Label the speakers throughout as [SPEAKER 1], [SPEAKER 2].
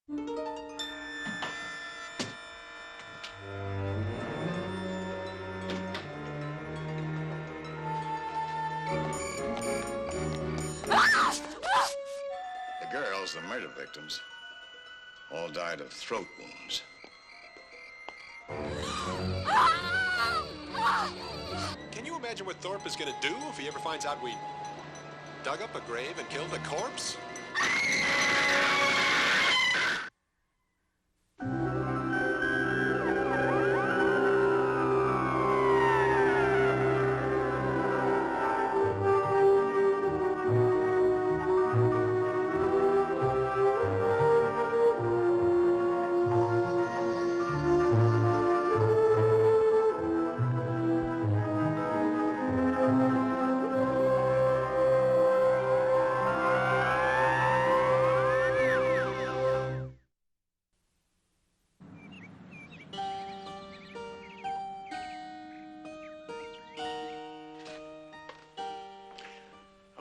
[SPEAKER 1] The girls, the murder victims, all died of throat wounds.
[SPEAKER 2] Can you imagine what Thorpe is going to do if he ever finds out we dug up a grave and killed a corpse?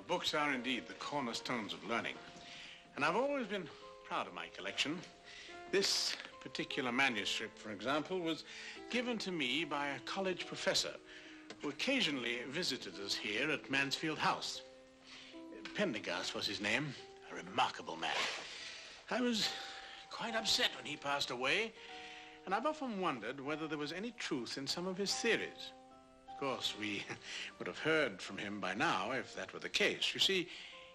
[SPEAKER 3] Books are indeed the cornerstones of learning. And I've always been proud of my collection. This particular manuscript, for example, was given to me by a college professor who occasionally visited us here at Mansfield House. Pendergast was his name, a remarkable man. I was quite upset when he passed away, and I've often wondered whether there was any truth in some of his theories. Of course, we would have heard from him by now if that were the case. You see,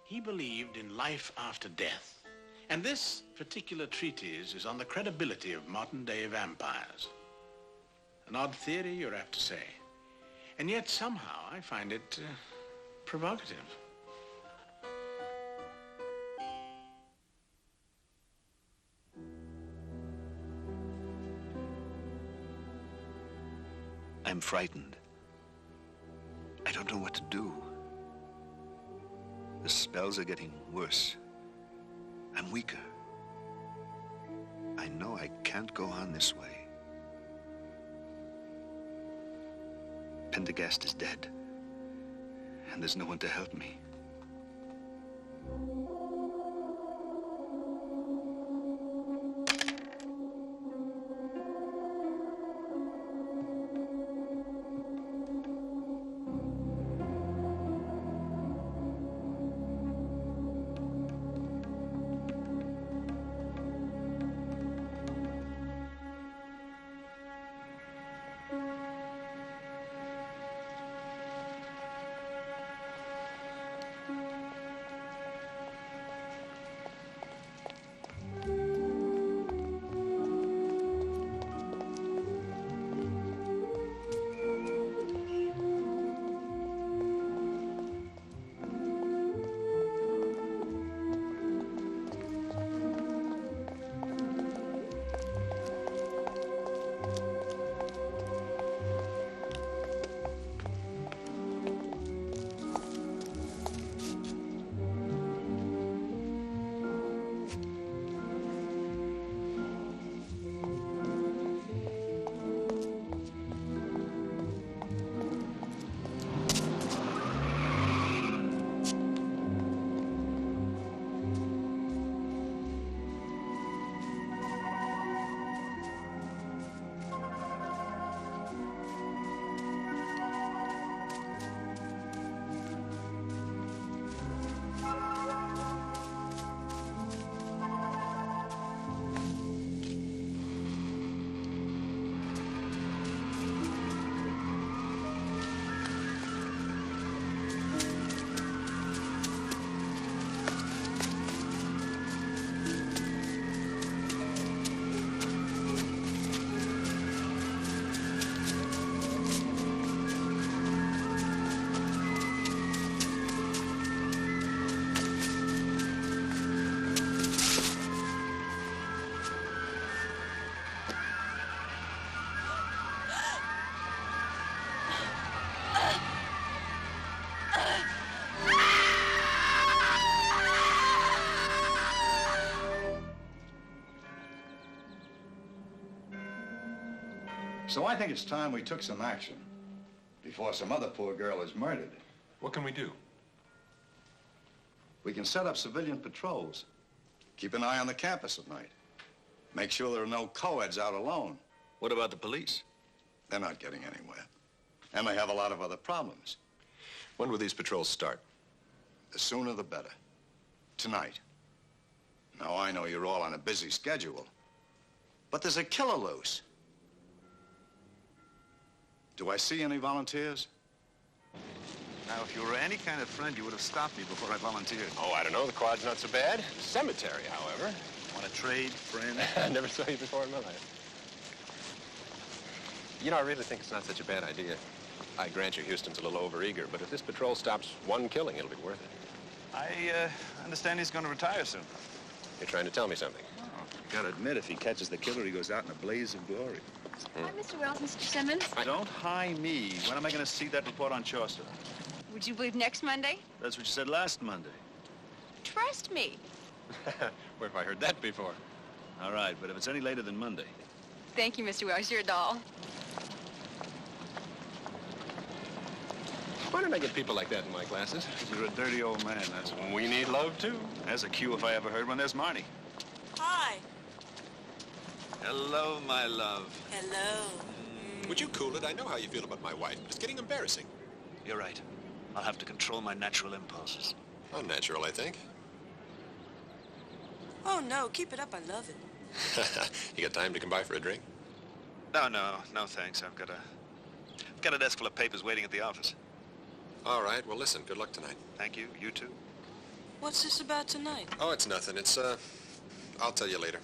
[SPEAKER 3] he believed in life after death. And this particular treatise is on the credibility of modern-day vampires. An odd theory, you're apt to say. And yet, somehow, I find it provocative.
[SPEAKER 4] I'm frightened. I don't know what to do. The spells are getting worse. I'm weaker. I know I can't go on this way. Pendergast is dead, and there's no one to help me.
[SPEAKER 1] So I think it's time we took some action before some other poor girl is murdered.
[SPEAKER 2] What can we do?
[SPEAKER 1] We can set up civilian patrols. Keep an eye on the campus at night. Make sure there are no co-eds out alone.
[SPEAKER 4] What about the police?
[SPEAKER 1] They're not getting anywhere. And they have a lot of other problems.
[SPEAKER 2] When will these patrols start?
[SPEAKER 1] The sooner the better. Tonight. Now, I know you're all on a busy schedule, but there's a killer loose. Do I see any volunteers?
[SPEAKER 4] Now, if you were any kind of friend, you would have stopped me before I volunteered.
[SPEAKER 2] Oh, I don't know. The quad's not so bad. Cemetery, however.
[SPEAKER 4] Want to trade, friend?
[SPEAKER 2] I never saw you before in my life. You know, I really think it's not such a bad idea. I grant you Houston's a little overeager, but if this patrol stops one killing, it'll be worth it.
[SPEAKER 4] I understand he's going to retire soon.
[SPEAKER 2] You're trying to tell me something.
[SPEAKER 4] Oh, you gotta admit, if he catches the killer, he goes out in a blaze of glory.
[SPEAKER 5] Hi, Mr. Wells, Mr. Simmons.
[SPEAKER 4] Don't hi me. When am I going to see that report on Chaucer?
[SPEAKER 5] Would you believe next Monday?
[SPEAKER 4] That's what you said last Monday.
[SPEAKER 5] Trust me.
[SPEAKER 2] Where have I heard that before?
[SPEAKER 4] All right, but if it's any later than Monday.
[SPEAKER 5] Thank you, Mr. Wells. You're a doll.
[SPEAKER 2] Why don't I get people like that in my classes?
[SPEAKER 4] You're a dirty old man, that's why.
[SPEAKER 2] We need love, too.
[SPEAKER 4] There's a cue if I ever heard one. There's Marnie.
[SPEAKER 6] Hi.
[SPEAKER 4] Hello, my love.
[SPEAKER 6] Hello.
[SPEAKER 2] Would you cool it? I know how you feel about my wife. It's getting embarrassing.
[SPEAKER 4] You're right. I'll have to control my natural impulses.
[SPEAKER 2] Unnatural, I think.
[SPEAKER 6] Oh, no, keep it up. I love it.
[SPEAKER 2] You got time to come by for a drink?
[SPEAKER 4] No, thanks. I've got a desk full of papers waiting at the office.
[SPEAKER 2] All right, well, listen, good luck tonight.
[SPEAKER 4] Thank you. You too.
[SPEAKER 6] What's this about tonight?
[SPEAKER 2] Oh, it's nothing. It's, I'll tell you later.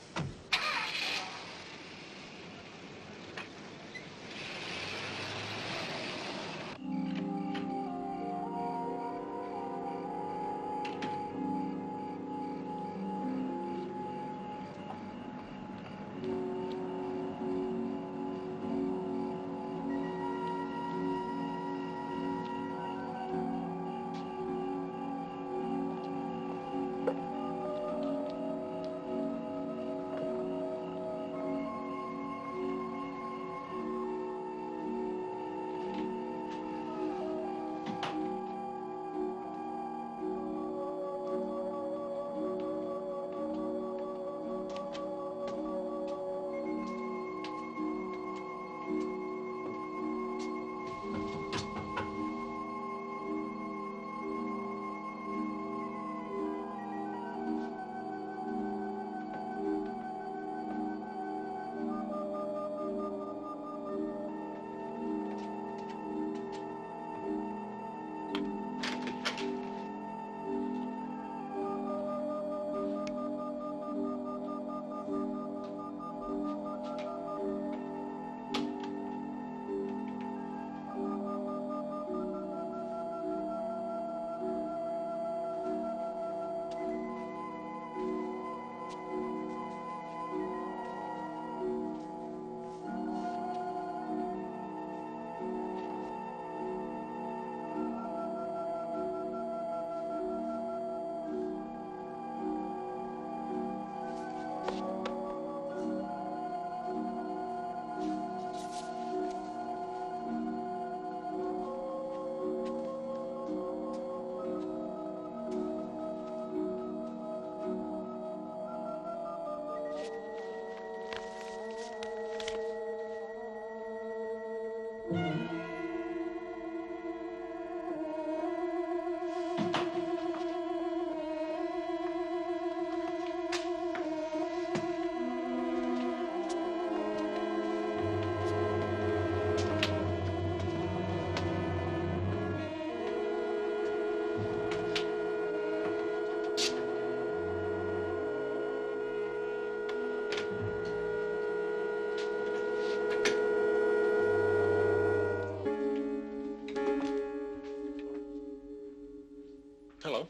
[SPEAKER 2] Hello.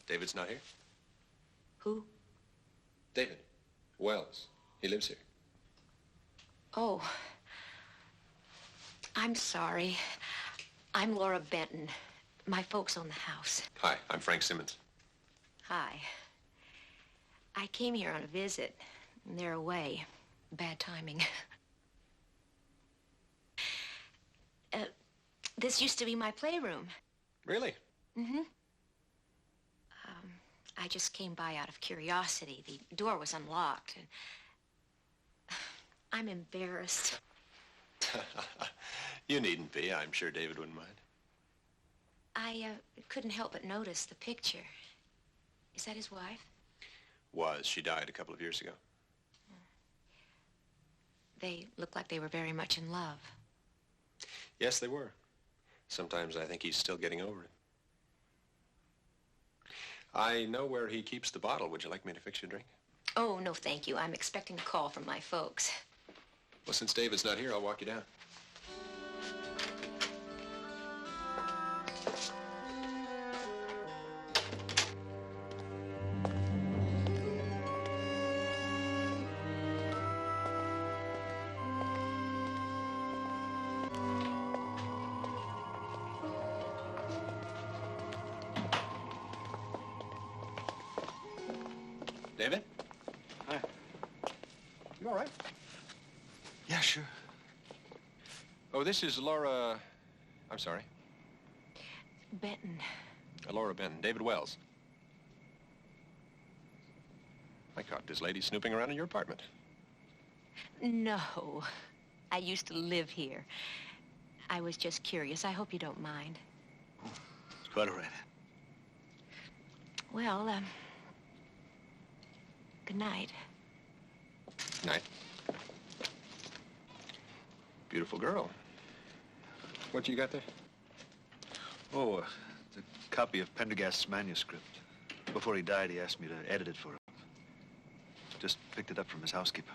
[SPEAKER 2] David's not here?
[SPEAKER 5] Who?
[SPEAKER 2] David. Wells. He lives here.
[SPEAKER 5] Oh. I'm sorry. I'm Laura Benton. My folks own the house.
[SPEAKER 2] Hi, I'm Frank Simmons.
[SPEAKER 5] Hi. I came here on a visit, and they're away. Bad timing. This used to be my playroom.
[SPEAKER 2] Really?
[SPEAKER 5] Mm-hmm. I just came by out of curiosity. The door was unlocked, and I'm embarrassed.
[SPEAKER 2] You needn't be. I'm sure David wouldn't mind.
[SPEAKER 5] I couldn't help but notice the picture. Is that his wife?
[SPEAKER 2] Was. She died a couple of years ago.
[SPEAKER 5] They looked like they were very much in love.
[SPEAKER 2] Yes, they were. Sometimes I think he's still getting over it. I know where he keeps the bottle. Would you like me to fix you a drink?
[SPEAKER 5] Oh, no, thank you. I'm expecting a call from my folks.
[SPEAKER 2] Well, since David's not here, I'll walk you down. David?
[SPEAKER 4] Hi.
[SPEAKER 2] You all right?
[SPEAKER 4] Yeah, sure.
[SPEAKER 2] Oh, this is Laura... I'm sorry.
[SPEAKER 5] Benton.
[SPEAKER 2] Laura Benton. David Wells. I caught this lady snooping around in your apartment.
[SPEAKER 5] No. I used to live here. I was just curious. I hope you don't mind.
[SPEAKER 4] It's quite all right.
[SPEAKER 5] Well, good night.
[SPEAKER 2] Night. Beautiful girl. What you got there?
[SPEAKER 4] Oh, it's a copy of Pendergast's manuscript. Before he died, he asked me to edit it for him. Just picked it up from his housekeeper.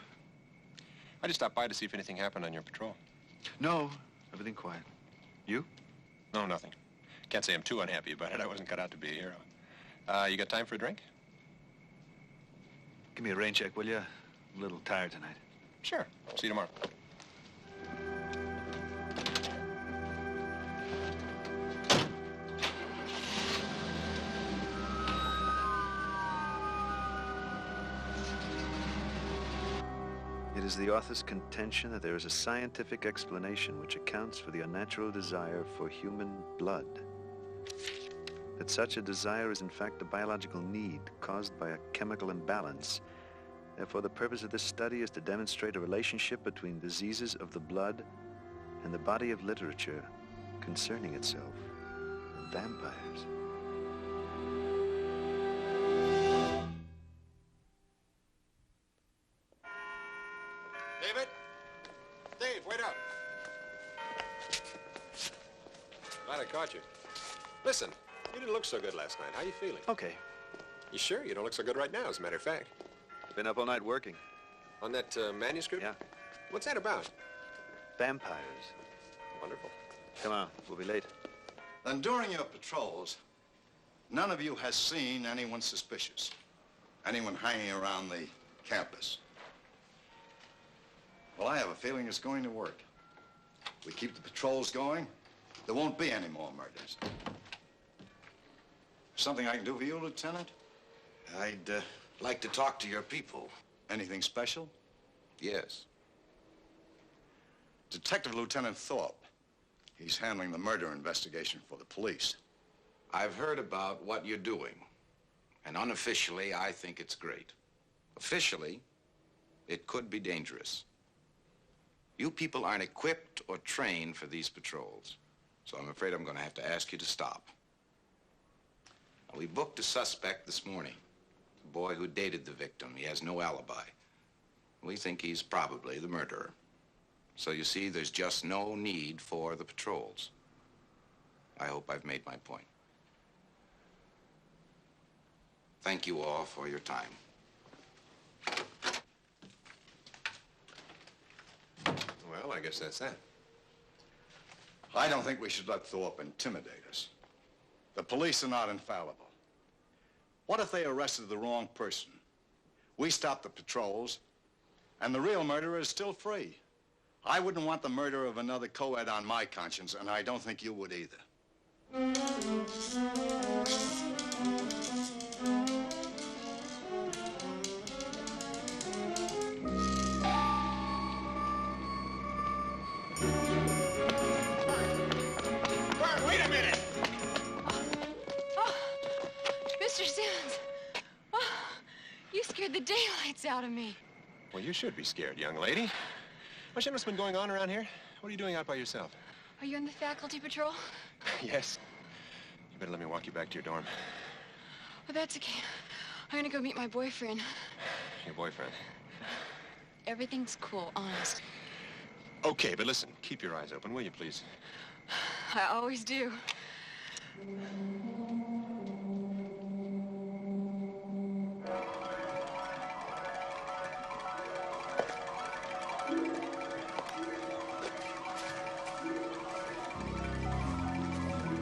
[SPEAKER 2] I just stopped by to see if anything happened on your patrol.
[SPEAKER 4] No, everything quiet. You?
[SPEAKER 2] No, nothing. Can't say I'm too unhappy about it. I wasn't cut out to be a hero. You got time for a drink?
[SPEAKER 4] Give me a rain check, will you? I'm a little tired tonight.
[SPEAKER 2] Sure. See you tomorrow.
[SPEAKER 4] It is the author's contention that there is a scientific explanation which accounts for the unnatural desire for human blood. That such a desire is in fact a biological need caused by a chemical imbalance. Therefore, the purpose of this study is to demonstrate a relationship between diseases of the blood and the body of literature concerning itself, vampires.
[SPEAKER 2] David? Dave, wait up. Glad I caught you. Listen, you didn't look so good last night. How you feeling?
[SPEAKER 4] Okay.
[SPEAKER 2] You sure? You don't look so good right now, as a matter of fact.
[SPEAKER 4] Been up all night working.
[SPEAKER 2] On that manuscript?
[SPEAKER 4] Yeah.
[SPEAKER 2] What's that about?
[SPEAKER 4] Vampires.
[SPEAKER 2] Wonderful.
[SPEAKER 4] Come on, we'll be late.
[SPEAKER 1] Then during your patrols, none of you has seen anyone suspicious. Anyone hanging around the campus. Well, I have a feeling it's going to work. We keep the patrols going, there won't be any more murders. Something I can do for you, Lieutenant?
[SPEAKER 7] I'd like to talk to your people.
[SPEAKER 1] Anything special?
[SPEAKER 7] Yes.
[SPEAKER 1] Detective Lieutenant Thorpe. He's handling the murder investigation for the police.
[SPEAKER 7] I've heard about what you're doing. And unofficially, I think it's great. Officially, it could be dangerous. You people aren't equipped or trained for these patrols. So I'm afraid I'm going to have to ask you to stop. We booked a suspect this morning. A boy who dated the victim. He has no alibi. We think he's probably the murderer. So you see, there's just no need for the patrols. I hope I've made my point. Thank you all for your time.
[SPEAKER 2] Well, I guess that's that.
[SPEAKER 1] I don't think we should let Thorpe intimidate us. The police are not infallible. What if they arrested the wrong person? We stop the patrols, and the real murderer is still free. I wouldn't want the murder of another co-ed on my conscience, and I don't think you would either.
[SPEAKER 5] Mr. Simmons. scared the daylights out of me.
[SPEAKER 2] Well, you should be scared, young lady. What shit has been going on around here? What are you doing out by yourself?
[SPEAKER 5] Are you in the faculty patrol?
[SPEAKER 2] Yes. You better let me walk you back to your dorm.
[SPEAKER 5] Well, that's okay. I'm gonna go meet my boyfriend.
[SPEAKER 2] Your boyfriend?
[SPEAKER 5] Everything's cool, honest.
[SPEAKER 2] Okay, but listen, keep your eyes open, will you, please?
[SPEAKER 5] I always do.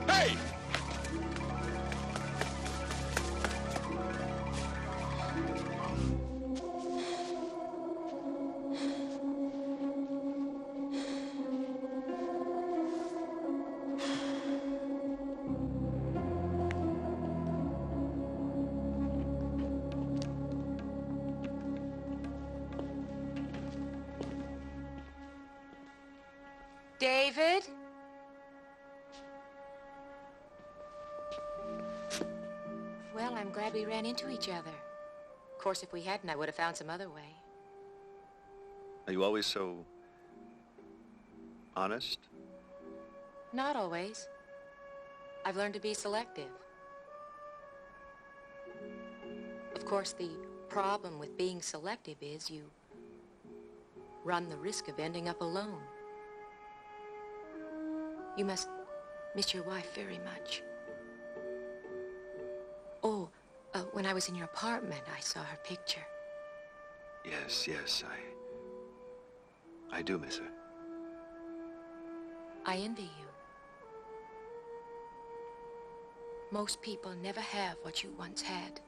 [SPEAKER 2] Hey!
[SPEAKER 5] David? Well, I'm glad we ran into each other. Of course, if we hadn't, I would have found some other way.
[SPEAKER 4] Are you always so honest?
[SPEAKER 5] Not always. I've learned to be selective. Of course, the problem with being selective is you run the risk of ending up alone. You must miss your wife very much. Oh, when I was in your apartment, I saw her picture.
[SPEAKER 4] Yes, I do miss her.
[SPEAKER 5] I envy you. Most people never have what you once had.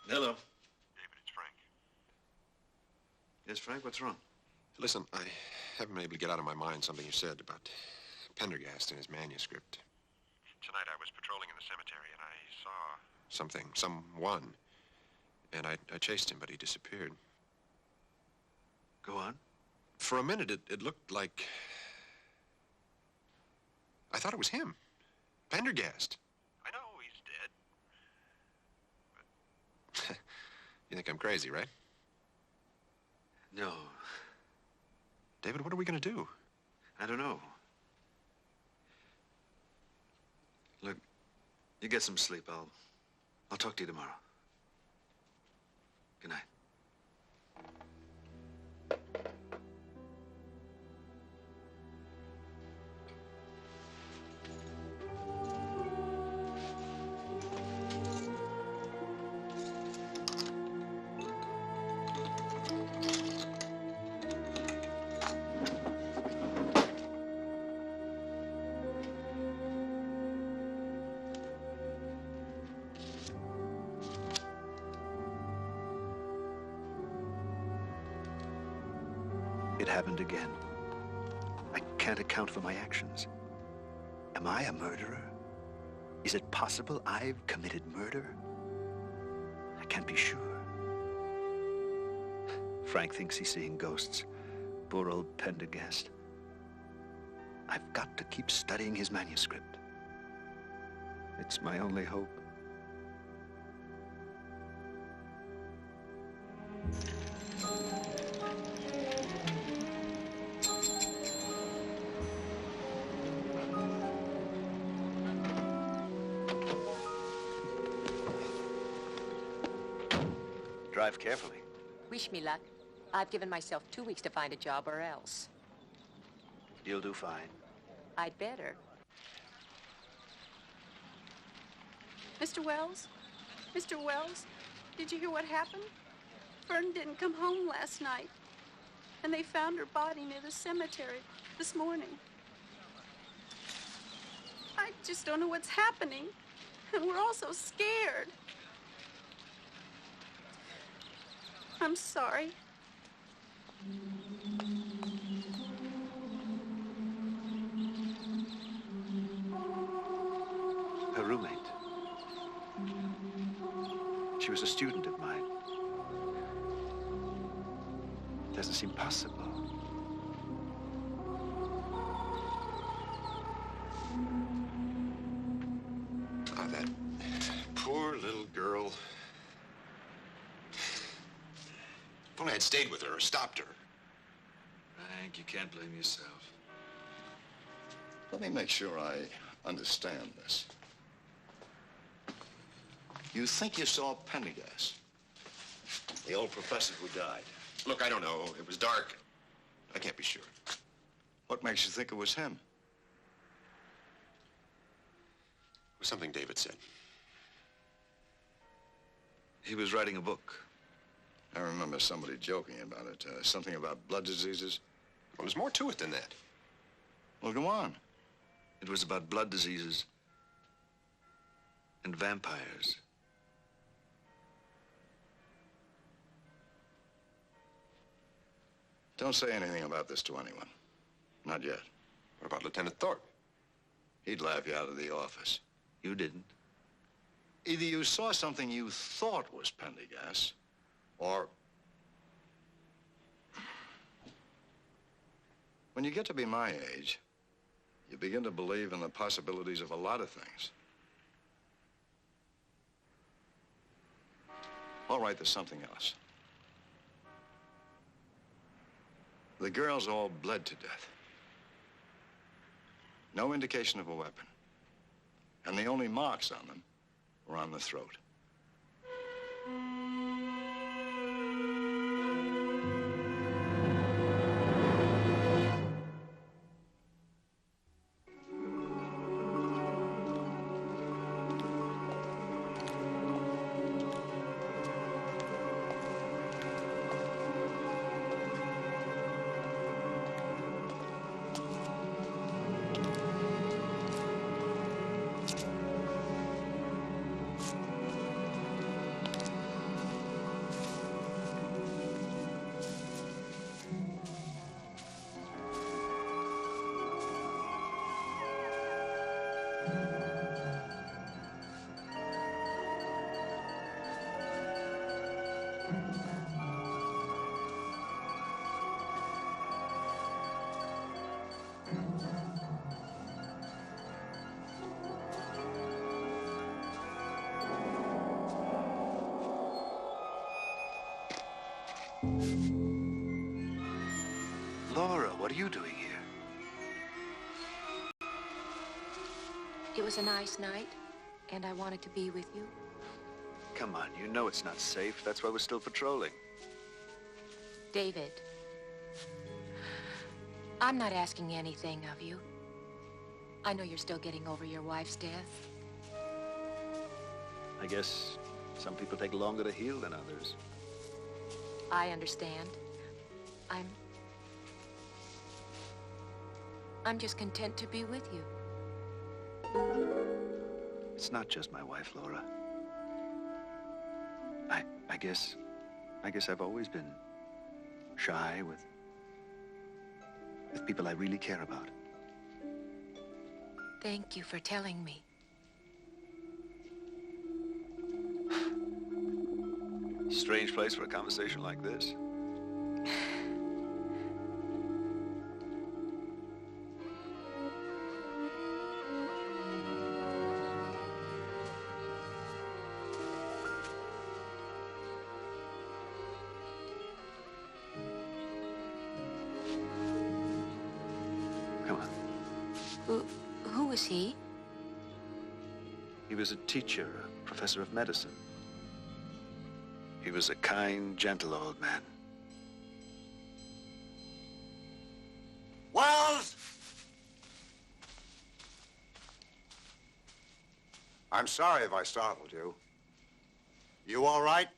[SPEAKER 4] Hello.
[SPEAKER 2] David, it's Frank.
[SPEAKER 4] Yes, Frank, what's wrong?
[SPEAKER 2] Listen, I haven't been able to get out of my mind something you said about Pendergast and his manuscript. Tonight I was patrolling in the cemetery and I saw someone, and I chased him, but he disappeared.
[SPEAKER 4] Go on.
[SPEAKER 2] For a minute, it looked like... I thought it was him. Pendergast. I know he's dead. But you think I'm crazy, right?
[SPEAKER 4] No,
[SPEAKER 2] David, what are we going to do?
[SPEAKER 4] I don't know. Look, you get some sleep. I'll talk to you tomorrow. Good night. It happened again. I can't account for my actions. Am I a murderer? Is it possible I've committed murder? I can't be sure. Frank thinks he's seeing ghosts. Poor old Pendergast. I've got to keep studying his manuscript. It's my only hope. Drive carefully.
[SPEAKER 5] Wish me luck. I've given myself 2 weeks to find a job or else.
[SPEAKER 4] You'll do fine.
[SPEAKER 8] I'd better. Mr. Wells? Mr. Wells? Did you hear what happened? Fern didn't come home last night. And they found her body near the cemetery this morning. I just don't know what's happening. And we're all so scared. I'm sorry.
[SPEAKER 4] Her roommate. She was a student of mine. It doesn't seem possible.
[SPEAKER 2] Ah, that poor little girl. If only I'd stayed with her or stopped her.
[SPEAKER 4] Frank, you can't blame yourself.
[SPEAKER 1] Let me make sure I understand this. You think you saw Pendergast?
[SPEAKER 4] The old professor who died.
[SPEAKER 2] Look, I don't know. It was dark. I can't be sure.
[SPEAKER 1] What makes you think it was him?
[SPEAKER 2] It was something David said.
[SPEAKER 4] He was writing a book.
[SPEAKER 1] I remember somebody joking about it. Something about blood diseases.
[SPEAKER 2] Well, there's more to it than that.
[SPEAKER 1] Well, go on.
[SPEAKER 4] It was about blood diseases and vampires.
[SPEAKER 1] Don't say anything about this to anyone. Not yet.
[SPEAKER 2] What about Lieutenant Thorpe?
[SPEAKER 1] He'd laugh you out of the office.
[SPEAKER 4] You didn't.
[SPEAKER 1] Either you saw something you thought was Pendergast, or... When you get to be my age, you begin to believe in the possibilities of a lot of things. All right, there's something else. The girls all bled to death. No indication of a weapon. And the only marks on them were on the throat.
[SPEAKER 4] Laura, what are you doing here?
[SPEAKER 5] It was a nice night, and I wanted to be with you.
[SPEAKER 4] Come on, you know it's not safe. That's why we're still patrolling.
[SPEAKER 5] David, I'm not asking anything of you. I know you're still getting over your wife's death.
[SPEAKER 4] I guess some people take longer to heal than others.
[SPEAKER 5] I understand. I'm just content to be with you.
[SPEAKER 4] It's not just my wife, Laura. I guess I've always been shy with people I really care about.
[SPEAKER 5] Thank you for telling me.
[SPEAKER 4] Strange place for a conversation like this. Come on.
[SPEAKER 5] Who was he?
[SPEAKER 4] He was a teacher, a professor of medicine. He was a kind, gentle old man.
[SPEAKER 9] Wells!
[SPEAKER 1] I'm sorry if I startled you. You all right?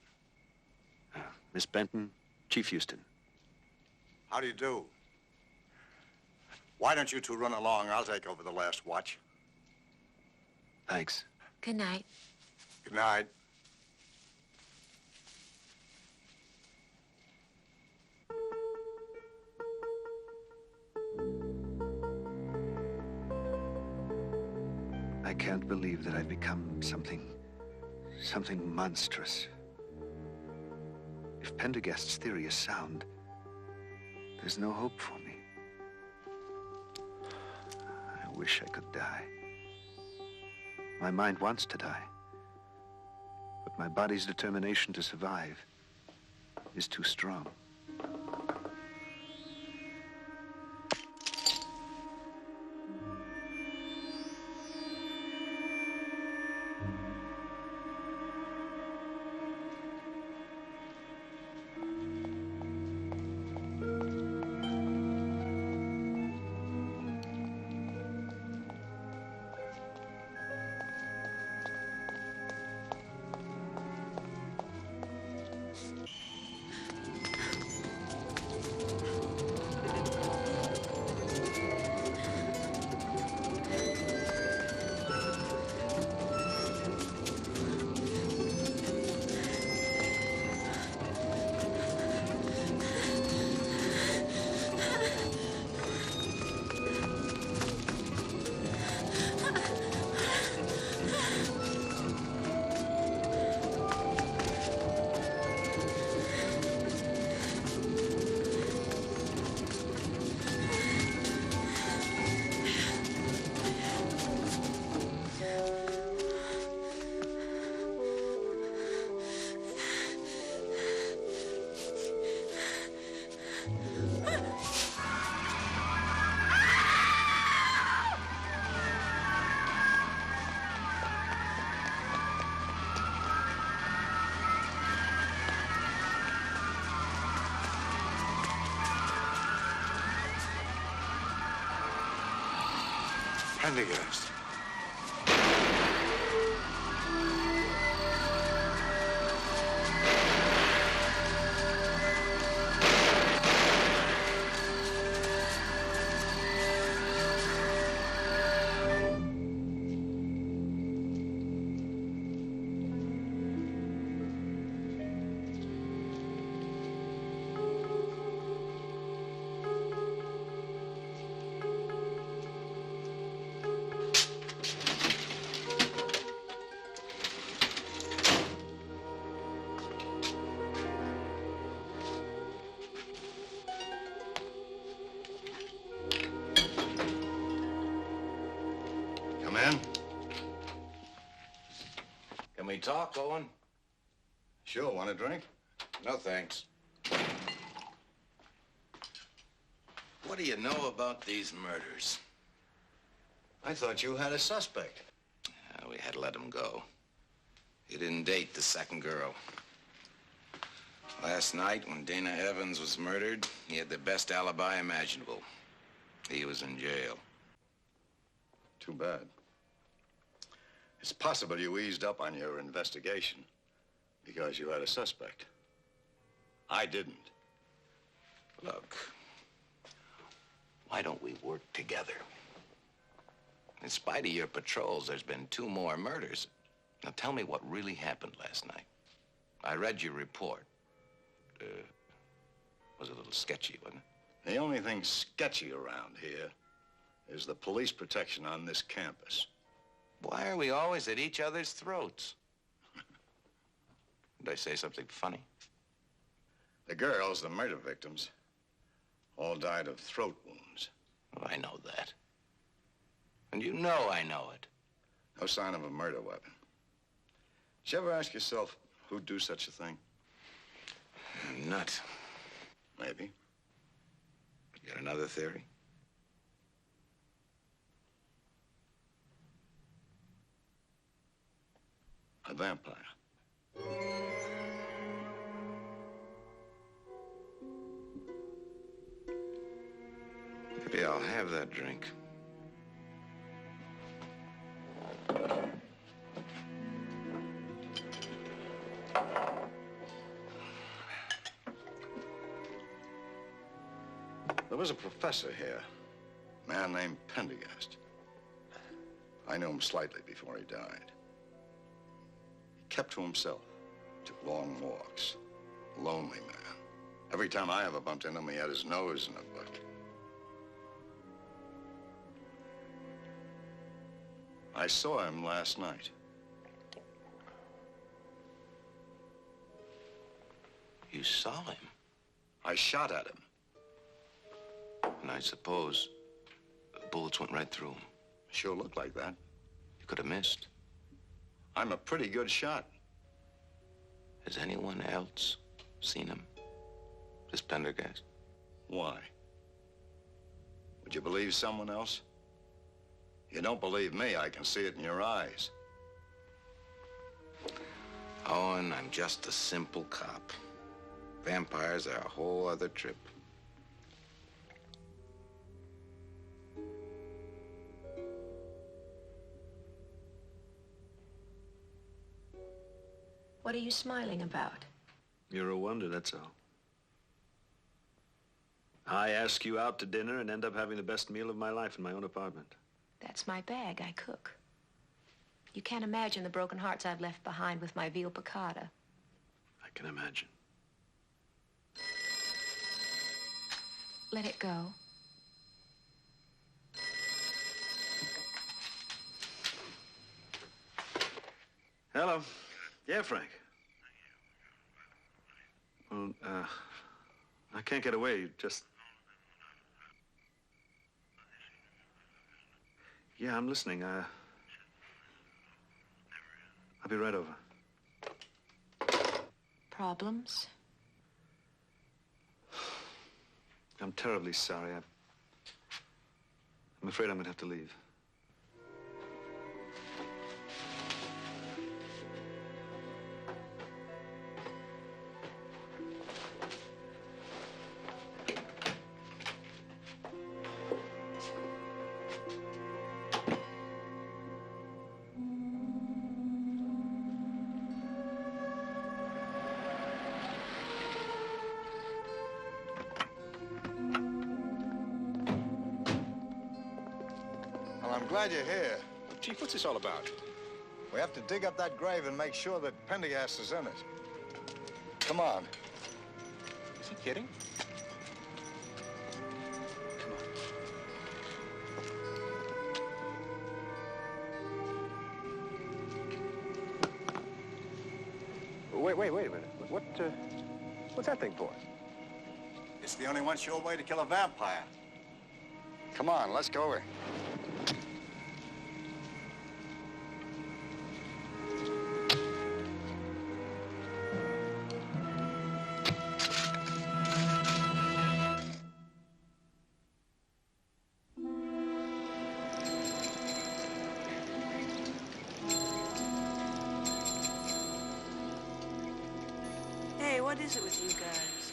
[SPEAKER 4] Miss Benton, Chief Houston.
[SPEAKER 1] How do you do? Why don't you two run along? I'll take over the last watch.
[SPEAKER 4] Thanks.
[SPEAKER 5] Good night.
[SPEAKER 1] Good night.
[SPEAKER 4] I can't believe that I've become something monstrous. If Pendergast's theory is sound, there's no hope for me. I wish I could die. My mind wants to die, but my body's determination to survive is too strong.
[SPEAKER 1] Pendergast. Come in.
[SPEAKER 7] Can we talk, Owen?
[SPEAKER 1] Sure, want a drink?
[SPEAKER 7] No, thanks. What do you know about these murders?
[SPEAKER 1] I thought you had a suspect.
[SPEAKER 7] We had to let him go. He didn't date the second girl. Last night, when Dana Evans was murdered, he had the best alibi imaginable. He was in jail.
[SPEAKER 1] Too bad. It's possible you eased up on your investigation because you had a suspect. I didn't.
[SPEAKER 7] Look, why don't we work together? In spite of your patrols, there's been 2 more murders. Now tell me what really happened last night. I read your report. Was a little sketchy, wasn't it?
[SPEAKER 1] The only thing sketchy around here is the police protection on this campus.
[SPEAKER 7] Why are we always at each other's throats? Did I say something funny?
[SPEAKER 1] The girls, the murder victims, all died of throat wounds.
[SPEAKER 7] Well, I know that. And you know I know it.
[SPEAKER 1] No sign of a murder weapon. Did you ever ask yourself who'd do such a thing?
[SPEAKER 7] Nut.
[SPEAKER 1] Maybe.
[SPEAKER 7] You got another theory?
[SPEAKER 1] A vampire.
[SPEAKER 7] Maybe I'll have that drink.
[SPEAKER 1] was a professor here, a man named Pendergast. I knew him slightly before he died. He kept to himself, took long walks, a lonely man. Every time I ever bumped into him, he had his nose in a book. I saw him last night.
[SPEAKER 7] You saw him?
[SPEAKER 1] I shot at him.
[SPEAKER 7] And I suppose the bullets went right through him.
[SPEAKER 1] Sure looked like that.
[SPEAKER 7] You could have missed.
[SPEAKER 1] I'm a pretty good shot.
[SPEAKER 7] Has anyone else seen him? This Pendergast?
[SPEAKER 1] Why? Would you believe someone else? You don't believe me, I can see it in your eyes.
[SPEAKER 7] Owen, I'm just a simple cop. Vampires are a whole other trip.
[SPEAKER 5] What are you smiling about?
[SPEAKER 4] You're a wonder, that's all. I ask you out to dinner and end up having the best meal of my life in my own apartment.
[SPEAKER 5] That's my bag. I cook. You can't imagine the broken hearts I've left behind with my veal piccata.
[SPEAKER 4] I can imagine.
[SPEAKER 5] Let it go.
[SPEAKER 4] Hello. Yeah, Frank. Well, I can't get away. Just... Yeah, I'm listening. I'll be right over.
[SPEAKER 5] Problems?
[SPEAKER 4] I'm terribly sorry. I'm afraid I'm gonna have to leave.
[SPEAKER 1] I'm glad you're here.
[SPEAKER 2] Chief, what's this all about?
[SPEAKER 1] We have to dig up that grave and make sure that Pendergast is in it. Come on.
[SPEAKER 2] Is he kidding?
[SPEAKER 9] Wait a minute. What's that thing for?
[SPEAKER 1] It's the only one sure way to kill a vampire. Come on, let's go over.
[SPEAKER 6] Hey, what is it with you guys?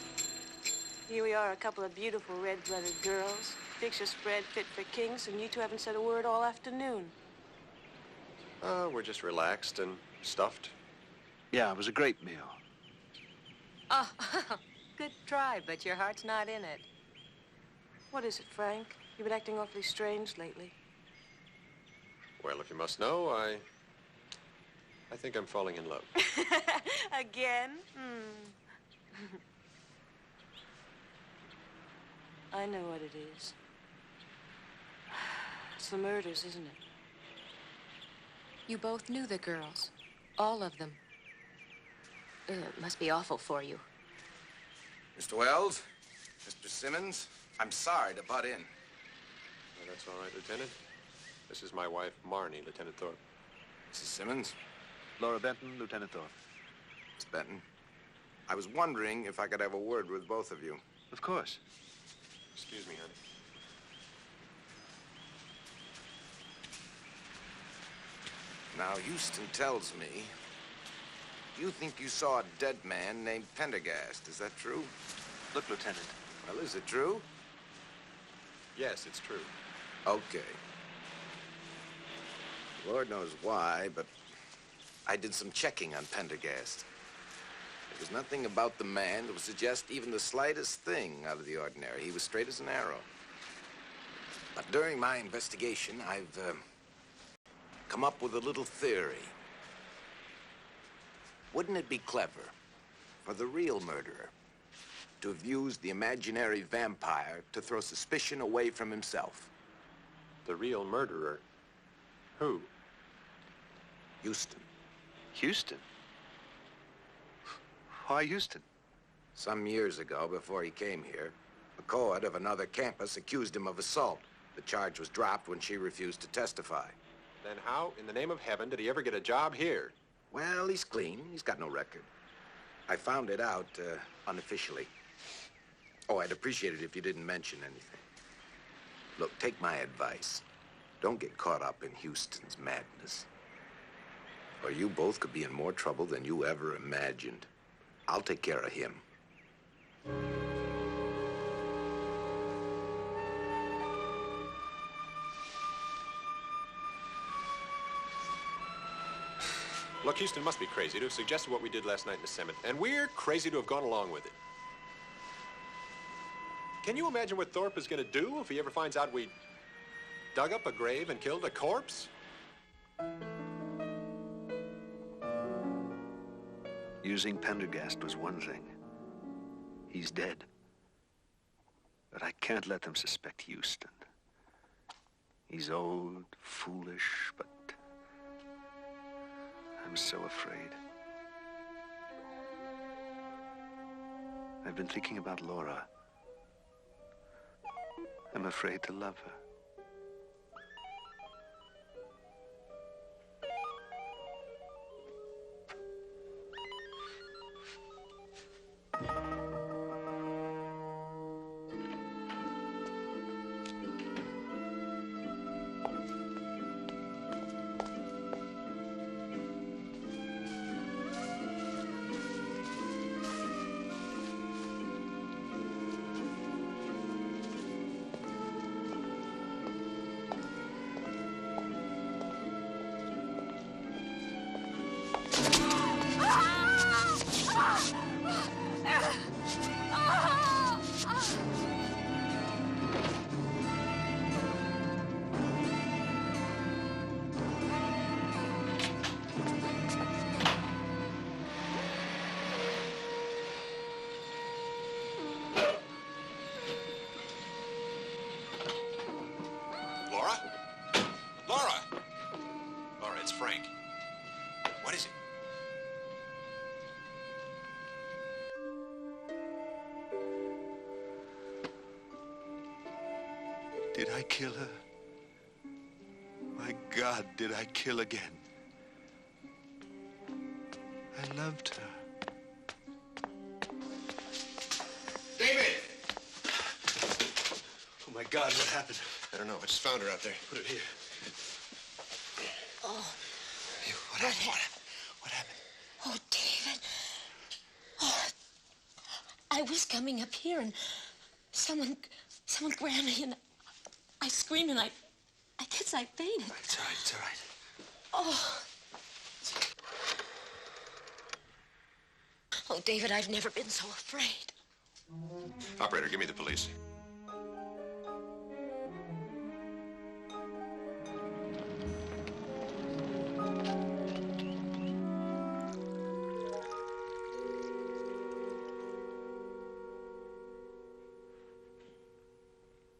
[SPEAKER 6] Here we are, a couple of beautiful red-blooded girls. Fix a spread fit for kings, and you two haven't said a word all afternoon.
[SPEAKER 2] We're just relaxed and stuffed.
[SPEAKER 4] Yeah, it was a great meal.
[SPEAKER 5] Oh, good try, but your heart's not in it.
[SPEAKER 6] What is it, Frank? You've been acting awfully strange lately.
[SPEAKER 2] Well, if you must know, I think I'm falling in love.
[SPEAKER 6] Again? I know what it is. It's the murders, isn't it?
[SPEAKER 5] You both knew the girls. All of them. Ugh, it must be awful for you.
[SPEAKER 7] Mr. Wells, Mr. Simmons, I'm sorry to butt in.
[SPEAKER 2] Oh, that's all right, Lieutenant. This is my wife, Marnie, Lieutenant Thorpe.
[SPEAKER 7] Mrs. Simmons,
[SPEAKER 4] Laura Benton, Lieutenant Thorpe.
[SPEAKER 7] Miss Benton, I was wondering if I could have a word with both of you.
[SPEAKER 4] Of course.
[SPEAKER 2] Excuse me, honey.
[SPEAKER 7] Now, Houston tells me you think you saw a dead man named Pendergast. Is that true?
[SPEAKER 4] Look, Lieutenant.
[SPEAKER 7] Well, is it true?
[SPEAKER 2] Yes, it's true.
[SPEAKER 7] Okay. Lord knows why, but I did some checking on Pendergast. There's nothing about the man that would suggest even the slightest thing out of the ordinary. He was straight as an arrow. But during my investigation, I've come up with a little theory. Wouldn't it be clever for the real murderer to have used the imaginary vampire to throw suspicion away from himself?
[SPEAKER 2] The real murderer? Who?
[SPEAKER 7] Houston.
[SPEAKER 4] Houston? Why Houston?
[SPEAKER 7] Some years ago, before he came here, a co-ed of another campus accused him of assault. The charge was dropped when she refused to testify.
[SPEAKER 2] Then how, in the name of heaven, did he ever get a job here?
[SPEAKER 7] Well, he's clean. He's got no record. I found it out unofficially. Oh, I'd appreciate it if you didn't mention anything. Look, take my advice. Don't get caught up in Houston's madness. Or you both could be in more trouble than you ever imagined. I'll take care of him.
[SPEAKER 2] Look, Houston must be crazy to have suggested what we did last night in the cemetery. And we're crazy to have gone along with it. Can you imagine what Thorpe is going to do if he ever finds out we dug up a grave and killed a corpse?
[SPEAKER 4] Using Pendergast was one thing. He's dead. But I can't let them suspect Houston. He's old, foolish, but I'm so afraid. I've been thinking about Laura. I'm afraid to love her.
[SPEAKER 2] Frank. What is it?
[SPEAKER 4] Did I kill her? My God, did I kill again? I loved her.
[SPEAKER 7] David!
[SPEAKER 4] Oh, my God, what happened?
[SPEAKER 2] I don't know. I just found her out there.
[SPEAKER 4] Put it here.
[SPEAKER 5] Oh.
[SPEAKER 2] What happened? What happened?
[SPEAKER 5] Oh, David. Oh, I was coming up here and someone grabbed me and I screamed and I guess I fainted.
[SPEAKER 4] It's all right, it's all right.
[SPEAKER 5] Oh. Oh, David, I've never been so afraid.
[SPEAKER 2] Operator, give me the police.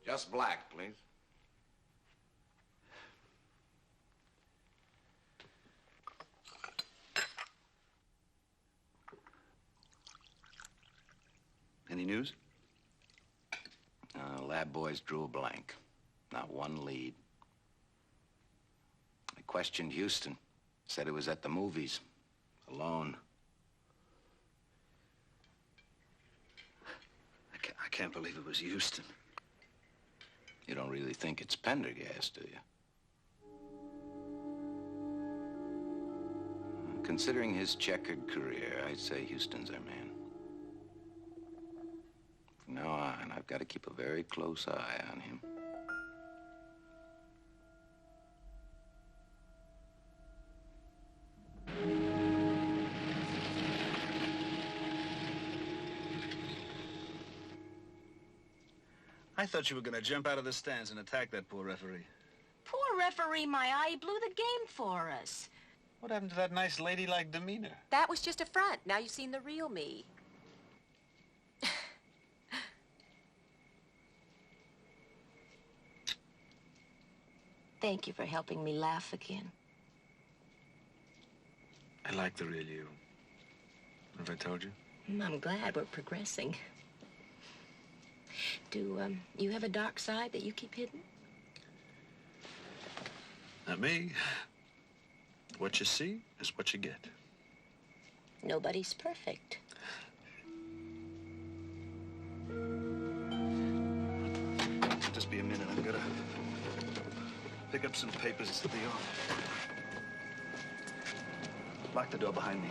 [SPEAKER 7] Just black, please.
[SPEAKER 4] Any news?
[SPEAKER 7] Lab boys drew a blank. Not one lead. I questioned Houston. Said he was at the movies. Alone.
[SPEAKER 4] I can't believe it was Houston.
[SPEAKER 7] You don't really think it's Pendergast, do you? Considering his checkered career, I'd say Houston's our man. From now on, I've got to keep a very close eye on him.
[SPEAKER 10] I thought you were gonna jump out of the stands and attack that poor referee.
[SPEAKER 11] Poor referee, my eye, he blew the game for us.
[SPEAKER 10] What happened to that nice ladylike demeanor?
[SPEAKER 12] That was just a front. Now you've seen the real me.
[SPEAKER 11] Thank you for helping me laugh again.
[SPEAKER 10] I like the real you. Have I told you?
[SPEAKER 11] I'm glad we're progressing. Do you have a dark side that you keep hidden?
[SPEAKER 10] Not me. What you see is what you get.
[SPEAKER 11] Nobody's perfect.
[SPEAKER 4] Just be a minute. I'm gonna pick up some papers to be on. Lock the door behind me.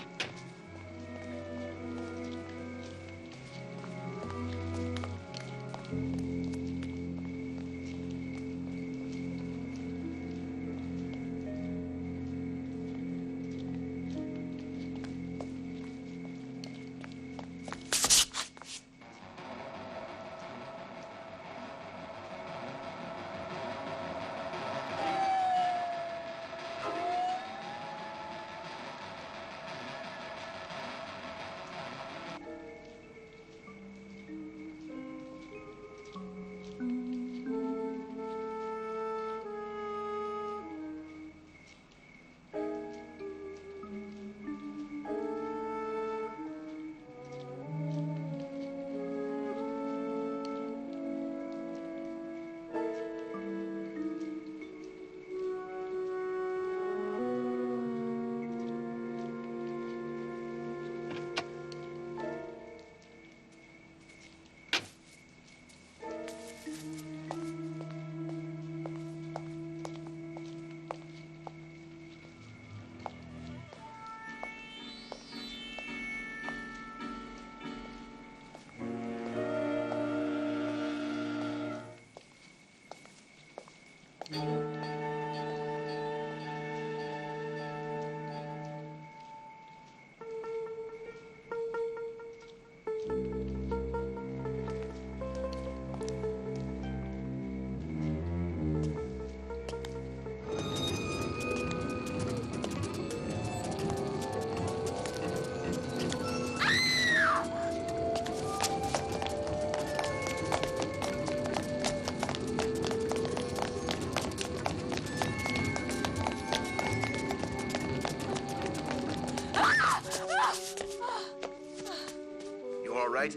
[SPEAKER 13] Right?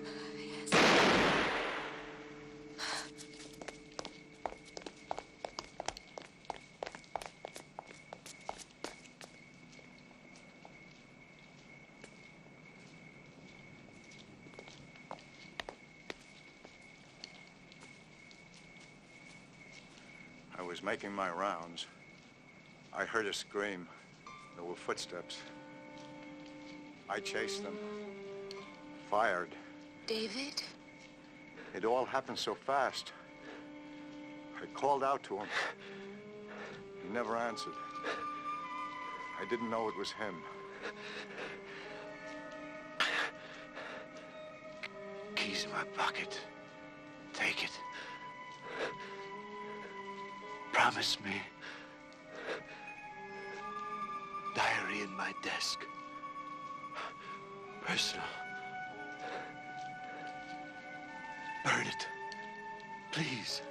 [SPEAKER 1] I was making my rounds. I heard a scream. There were footsteps. I chased them. Fired.
[SPEAKER 5] David?
[SPEAKER 1] It all happened so fast. I called out to him. He never answered. I didn't know it was him.
[SPEAKER 13] Keys in my pocket. Take it. Promise me. Diary in my desk. Personal. Burn it. Please.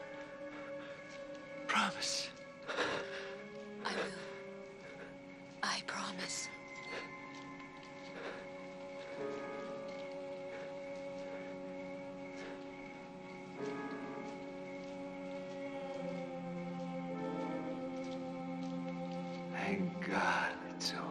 [SPEAKER 13] Promise.
[SPEAKER 5] I will. I promise.
[SPEAKER 13] Thank God it's over.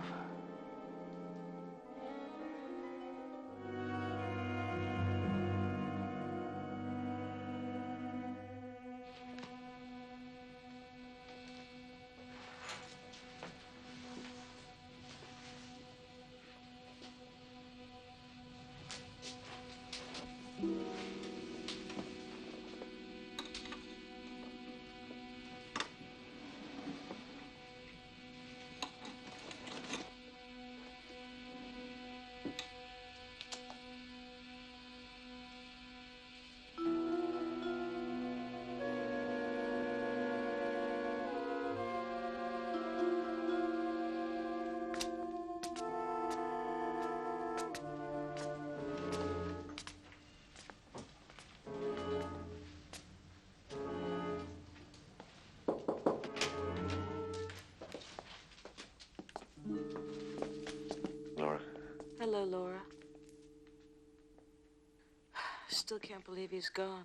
[SPEAKER 6] still can't believe he's gone.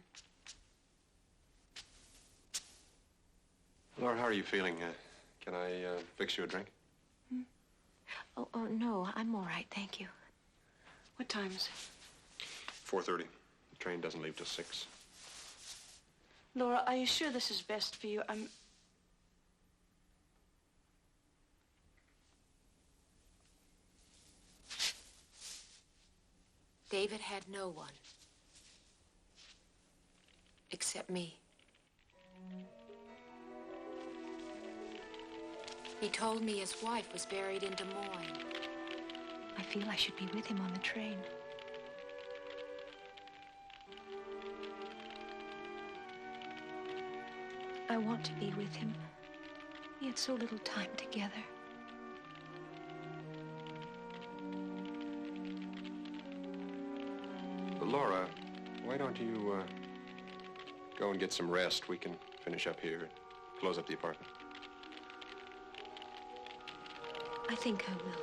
[SPEAKER 2] Laura, how are you feeling? Can I fix you a drink?
[SPEAKER 11] Oh, no, I'm all right, thank you.
[SPEAKER 6] What time is it?
[SPEAKER 2] 4:30. The train doesn't leave till 6.
[SPEAKER 6] Laura, are you sure this is best for you?
[SPEAKER 12] David had no one. Except me. He told me his wife was buried in Des Moines.
[SPEAKER 11] I feel I should be with him on the train. I want to be with him. We had so little time together.
[SPEAKER 2] Laura, why don't you go and get some rest? We can finish up here, close up the apartment.
[SPEAKER 11] I think I will.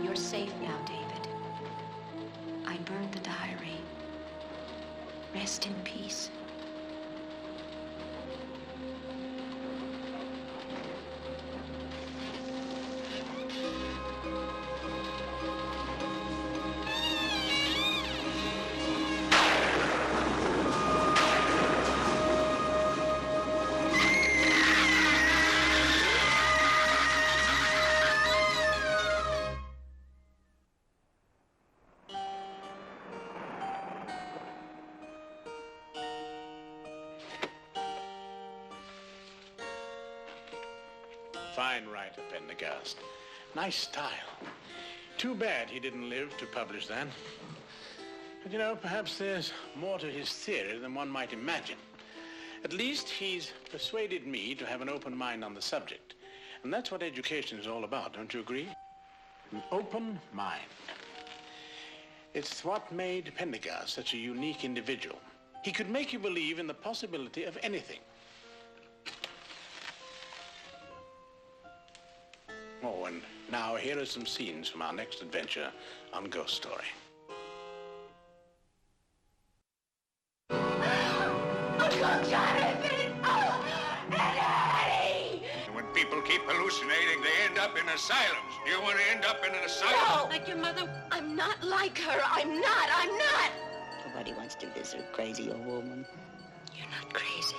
[SPEAKER 11] You're safe now, David. I burned the diary. Rest in peace.
[SPEAKER 3] Fine writer, Pendergast. Nice style. Too bad he didn't live to publish that. But you know, perhaps there's more to his theory than one might imagine. At least he's persuaded me to have an open mind on the subject. And that's what education is all about, don't you agree? An open mind. It's what made Pendergast such a unique individual. He could make you believe in the possibility of anything. Oh, and now here are some scenes from our next adventure on Ghost Story.
[SPEAKER 14] Uncle Jonathan! Oh, and Eddie!
[SPEAKER 15] When people keep hallucinating, they end up in asylums. Do you want to end up in an asylum?
[SPEAKER 5] No! Like your mother, I'm not like her. I'm not.
[SPEAKER 16] Nobody wants to visit a crazy old woman.
[SPEAKER 5] You're not crazy.